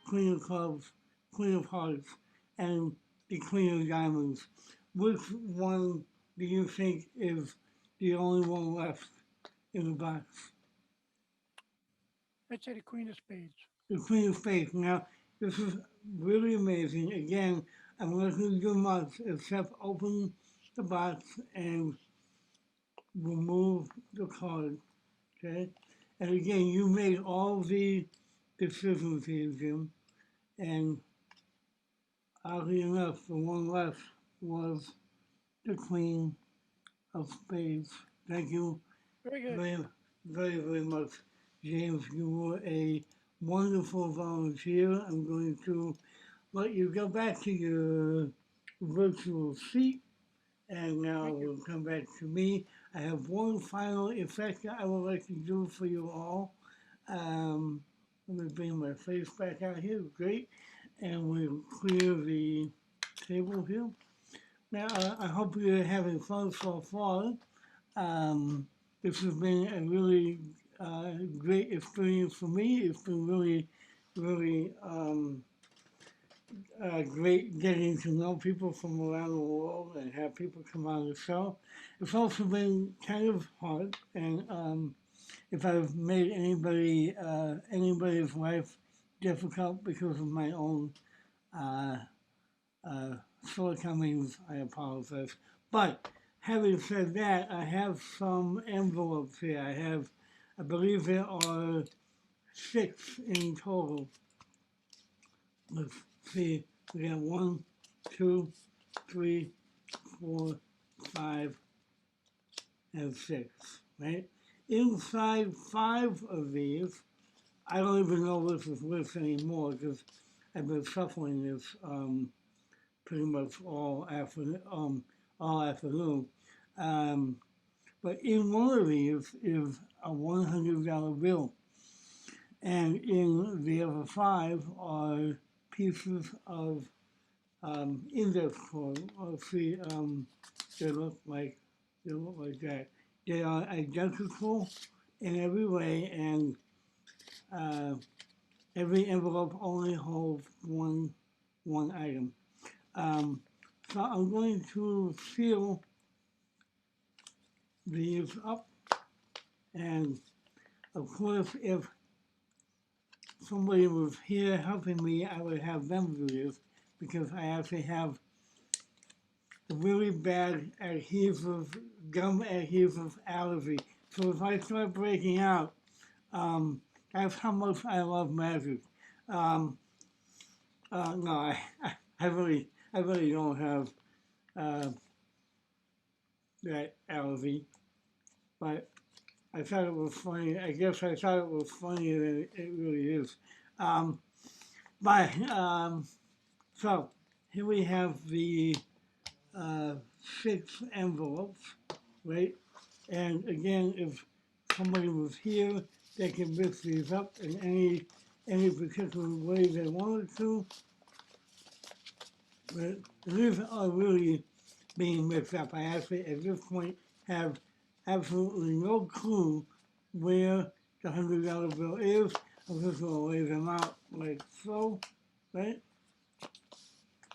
Queen of Clubs, Queen of Hearts, and the Queen of Diamonds. Which one do you think is the only one left in the box? I'd say the Queen of Spades. The Queen of Spades. Now, this is really amazing. Again, I'm not going to do much except open the box and remove the card, okay? And again, you made all the decisions here, Jim, and oddly enough, the one left was the Queen of Spades. Thank you Very good. very much, James. You were a wonderful volunteer. I'm going to let you go back to your virtual seat. And now we'll come back to me. I have one final effect that I would like to do for you all. Let me bring my face back out here. Great. And we'll clear the table here. Now, I hope you're having fun so far. This has been a really great experience for me. It's been really great getting to know people from around the world and have people come on the show. It's also been kind of hard, and if I've made anybody's life difficult because of my own shortcomings, I apologize. But having said that, I have some envelopes here. I believe there are 6 in total. Let's see, we got 1, 2, 3, 4, 5, and 6, right? Inside 5 of these, I don't even know this is this anymore because I've been shuffling this pretty much all afternoon. But in one of these is a $100 bill. And in the other 5 are pieces of index card. Let's see, they look like that. They are identical in every way, and every envelope only holds one item. So I'm going to seal these up, and of course, if somebody was here helping me, I would have them do this because I actually have a really bad gum adhesive allergy. So if I start breaking out, that's how much I love magic. No, I really don't have that allergy, but I thought it was funny. I guess I thought it was funnier than it really is. So here we have the 6 envelopes, right? And again, if somebody was here, they can mix these up in any particular way they wanted to. But these are really being mixed up. I actually, at this point, have absolutely no clue where the $100 bill is. I'm just going to lay them out like so, right?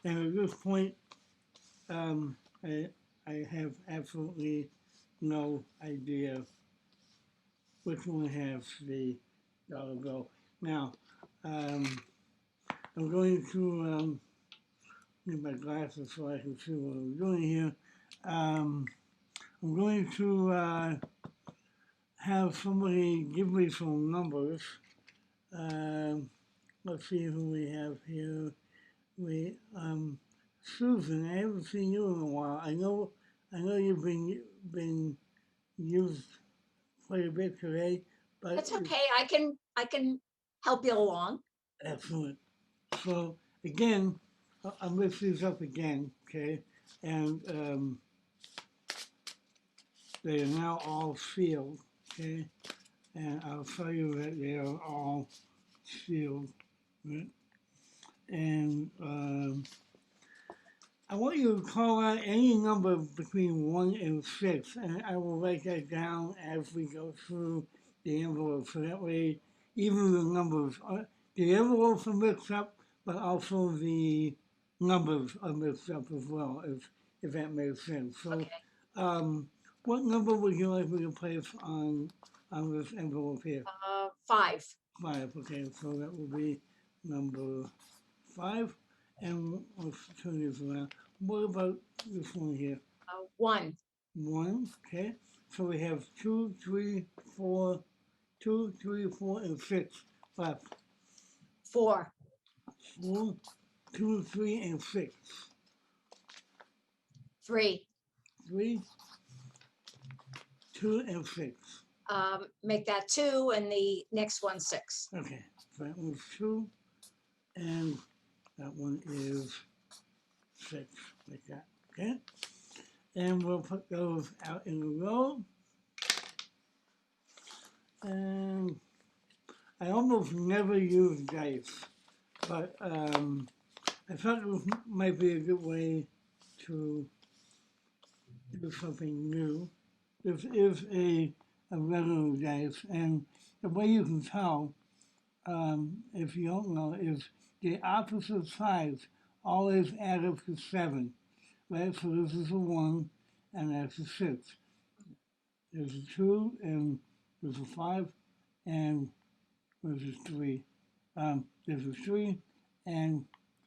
And at this point, I have absolutely no idea which one has the dollar bill. Now, I'm going to need my glasses so I can see what I'm doing here. I'm going to have somebody give me some numbers. Let's see who we have here. Susan, I haven't seen you in a while. I know you've been used quite a bit today, but That's okay. I can help you along. excellent. So again, I'll lift these up again, okay? And they are now all sealed, okay? And I'll tell you that they are all sealed, right? And I want you to call out any number between 1 and 6, and I will write that down as we go through the envelope. So that way, even the numbers, the envelopes are mixed up, but also the numbers are mixed up as well, if that makes sense. So, Okay. what number would you like me to place on this envelope here? 5. 5, okay, so that will be number 5. And let's turn this around. What about this one here? 1. 1, okay. So we have 2, 3, 4, 2, 3, 4, and 6 left. 4. 4, 2, 3, and 6. 3. 3, 2, and 6. Make that 2 and the next one 6. Okay, so that one's 2, and that one is 6, like that, okay? And we'll put those out in a row. And I almost never use dice, but I thought this might be a good way to do something new. This is a regular dice, and the way you can tell, if you don't know, is the opposite sides always add up to 7, right? So this is a 1, and that's a 6. There's a 2, and there's a 5, and there's a 3. There's a 3 and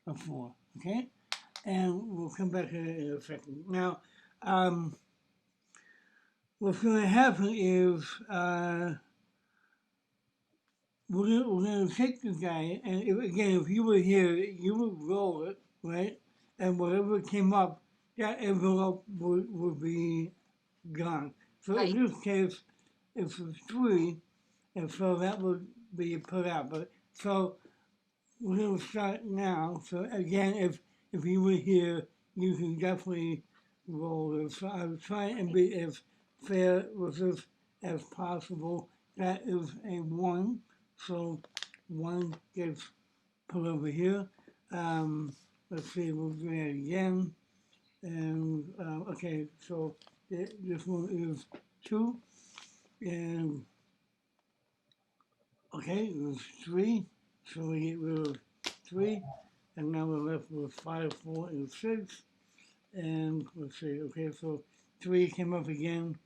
a 4, okay? And we'll come back to that in a second. Now, what's going to happen is we're going to take the guy, and if you were here, you would roll it, right? And whatever came up, that envelope would be gone. So Right. in this case, it's a 3, and so that would be put out. But so we're going to start now. So again, if you were here, you can definitely roll this. So I was trying and be as fair with this as possible. That is a 1, so 1 gets put over here. Let's see, we'll do that again. And okay, so this one is 2, and okay, it was 3. So we get rid of 3, and now we're left with 5, 4, and 6. And let's see, okay, so 3 came up again.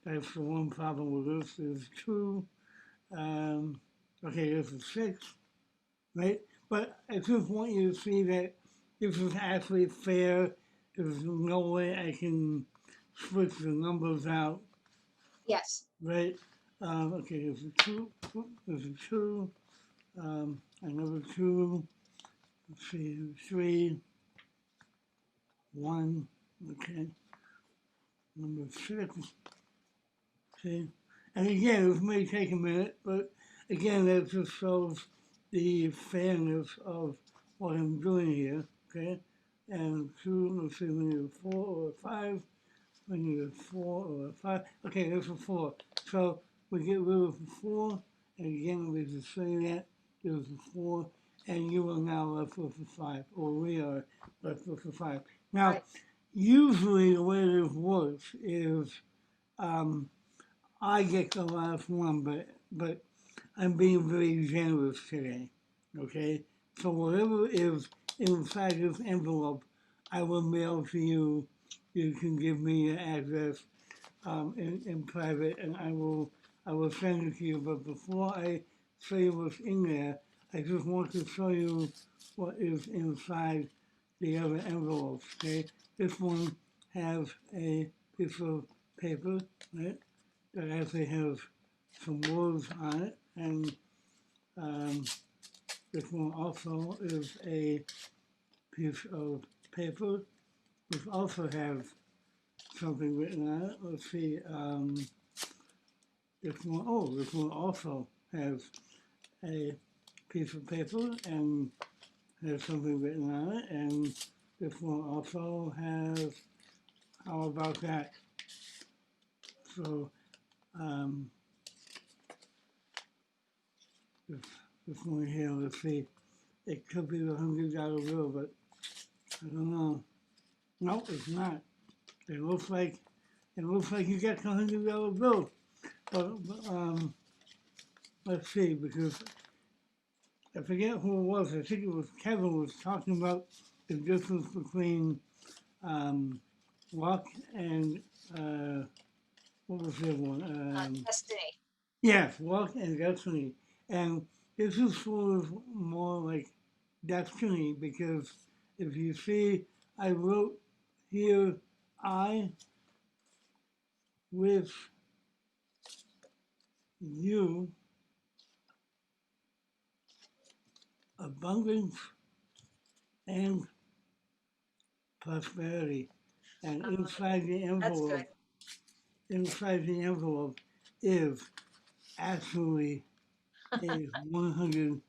That's the one problem with this is 2. Okay, this is 6, right? But I just want you to see that this is actually fair. There's no way I can switch the numbers out, Yes. right? Okay, there's a 2, there's a 2, another 2, let's see, 3, 1, okay, number 6, see? And again, this may take a minute, but again, that just shows the fairness of what I'm doing here, okay? And 2, let's see, we need a 4 or a 5, we need a 4 or a 5, okay, there's a 4. So we get rid of the 4, and again, we just say that, there's a 4, and you are now left with a 5, or we are left with a 5. Now, Right. usually the way this works is I get the last one, but I'm being very generous today, okay? So whatever is inside this envelope, I will mail to you. You can give me your address in private, and I will send it to you. But before I say what's in there, I just want to show you what is inside the other envelopes, okay? This one has a piece of paper, right, that actually has some words on it, and this one also is a piece of paper which also has something written on it. Let's see, this one also has a piece of paper and has something written on it, and this one also has, how about that? So, this one here, let's see, it could be the $100 bill, but I don't know. No, it's not. It looks like you got the $100 bill, but let's see, because I forget who it was. I think it was Kevin was talking about the difference between luck and what was the other one? Destiny. Yes, luck and destiny. And this is sort of more like destiny because if you see, I wrote here, I with you, abundance and prosperity. And inside the envelope is actually a $100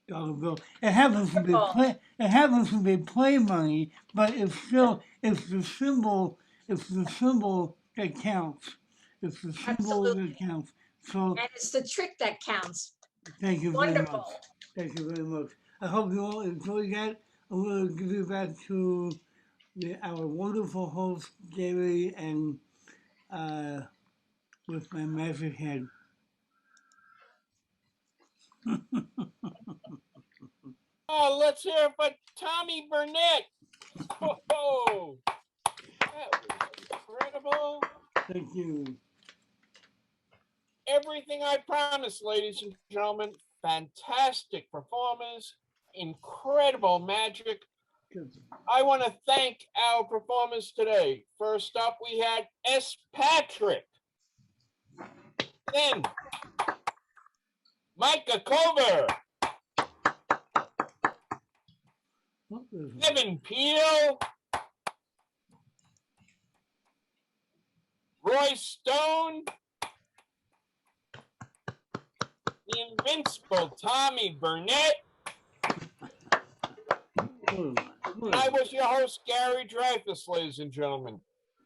bill. It happens to be play money, but it's still the symbol that counts. It's the symbol that counts. So And it's the trick that counts. thank you very much. Wonderful. Thank you very much. I hope you all enjoyed that. I'm going to give you back to our wonderful host, Gary, and with my magic head. Oh, let's hear it for Tommy Burnett. Oh, that was incredible. Thank you. Everything I promised, ladies and gentlemen. Fantastic performers, incredible magic. I want to thank our performers today. First up, we had S. Patrick. Then, Micah Cover. Kevin Peel. Roy Stone. The invincible Tommy Burnett. I was your host, Gary Dreifus, ladies and gentlemen.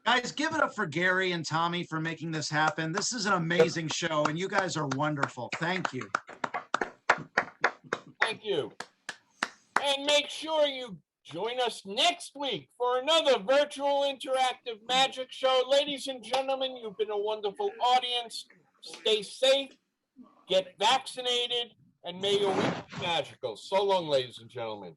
Guys, give it up for Gary and Tommy for making this happen. This is an amazing show, and you guys are wonderful. Thank you. Thank you. And make sure you join us next week for another virtual interactive magic show. Ladies and gentlemen, you've been a wonderful audience. Stay safe, get vaccinated, and may your week be magical. So long, ladies and gentlemen.